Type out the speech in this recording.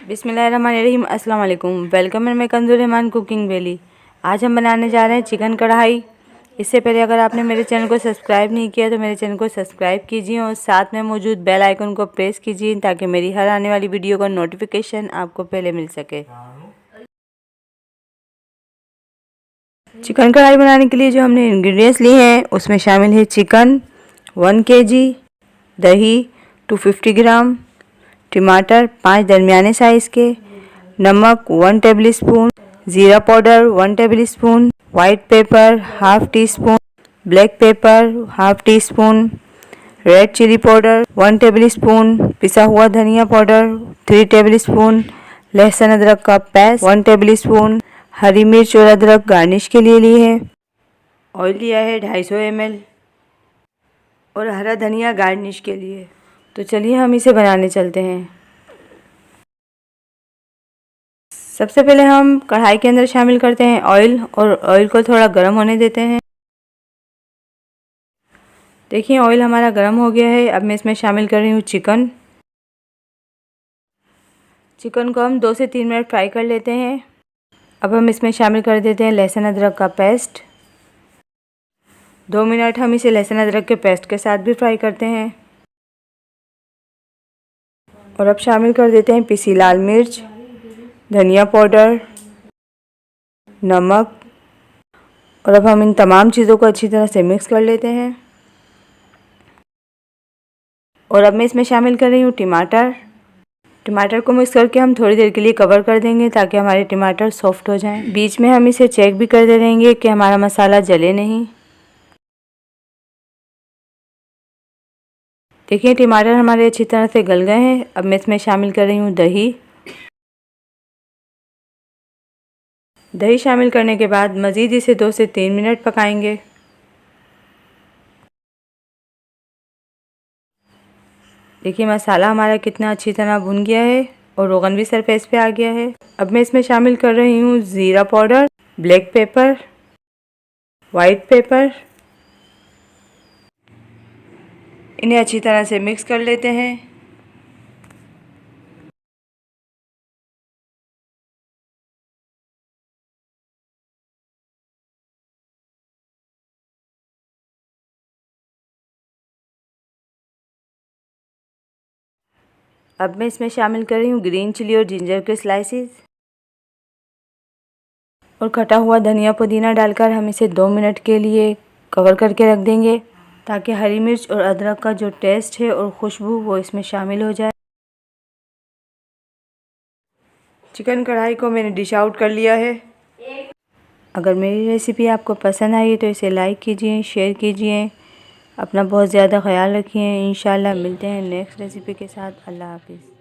बिस्मिल्लाहिर्रहमानिर्रहीम। अस्सलाम वालेकुम। वेलकम मैं कंजूर रहमान कुकिंग वैली। आज हम बनाने जा रहे हैं चिकन कढ़ाई। इससे पहले अगर आपने मेरे चैनल को सब्सक्राइब नहीं किया तो मेरे चैनल को सब्सक्राइब कीजिए और साथ में मौजूद बेल आइकन को प्रेस कीजिए ताकि मेरी हर आने वाली वीडियो का नोटिफिकेशन आपको पहले मिल सके। चिकन कढ़ाई बनाने के लिए जो हमने इंग्रेडिएंट्स लिए हैं उसमें शामिल है चिकन 1 kg, दही 250 ग्राम, टमाटर 5 दरमियाने साइज़ के, नमक 1 टेबल स्पून, ज़ीरा powder 1 tablespoon, white pepper half teaspoon, black pepper half teaspoon, red chilli powder 1 tablespoon, पिसा हुआ धनिया पाउडर 3 टेबल स्पून, लहसुन अदरक का पेस्ट 1 टेबल स्पून, हरी मिर्च और अदरक गार्निश के लिए लिए है, ऑयल लिया है 250 ml और हरा धनिया गार्निश के लिए। तो चलिए हम इसे बनाने चलते हैं। सबसे पहले हम कढ़ाई के अंदर शामिल करते हैं ऑयल और ऑयल को थोड़ा गर्म होने देते हैं। देखिए ऑयल हमारा गर्म हो गया है। अब मैं इसमें शामिल कर रही हूँ चिकन। चिकन को हम 2 से 3 मिनट फ्राई कर लेते हैं। अब हम इसमें शामिल कर देते हैं लहसुन अदरक का पेस्ट। 2 मिनट हम इसे लहसुन अदरक के पेस्ट के साथ भी फ्राई करते हैं। और अब शामिल कर देते हैं पिसी लाल मिर्च, धनिया पाउडर, नमक और अब हम इन तमाम चीज़ों को अच्छी तरह से मिक्स कर लेते हैं। और अब मैं इसमें शामिल कर रही हूँ टमाटर। टमाटर को मिक्स करके हम थोड़ी देर के लिए कवर कर देंगे ताकि हमारे टमाटर सॉफ्ट हो जाएं। बीच में हम इसे चेक भी कर दे रहेंगे कि हमारा मसाला जले नहीं। देखिए टमाटर हमारे अच्छी तरह से गल गए हैं। अब मैं इसमें शामिल कर रही हूँ दही। दही शामिल करने के बाद मज़ीद इसे 2 से 3 मिनट पकाएंगे। देखिए मसाला हमारा कितना अच्छी तरह भुन गया है और रोगन भी सरफेस पे आ गया है। अब मैं इसमें शामिल कर रही हूँ ज़ीरा powder, black pepper, white paper. इन्हें अच्छी तरह से मिक्स कर लेते हैं। अब मैं इसमें शामिल कर रही हूँ ग्रीन चिली और जिंजर के स्लाइसेस और कटा हुआ धनिया पुदीना डालकर हम इसे 2 मिनट के लिए कवर करके रख देंगे ताकि हरी मिर्च और अदरक का जो टेस्ट है और खुशबू वो इसमें शामिल हो जाए। चिकन कढ़ाई को मैंने डिश आउट कर लिया है। अगर मेरी रेसिपी आपको पसंद आई तो इसे लाइक कीजिए, शेयर कीजिए। अपना बहुत ज़्यादा ख्याल रखिए। इंशाल्लाह मिलते हैं नेक्स्ट रेसिपी के साथ। अल्लाह हाफिज़।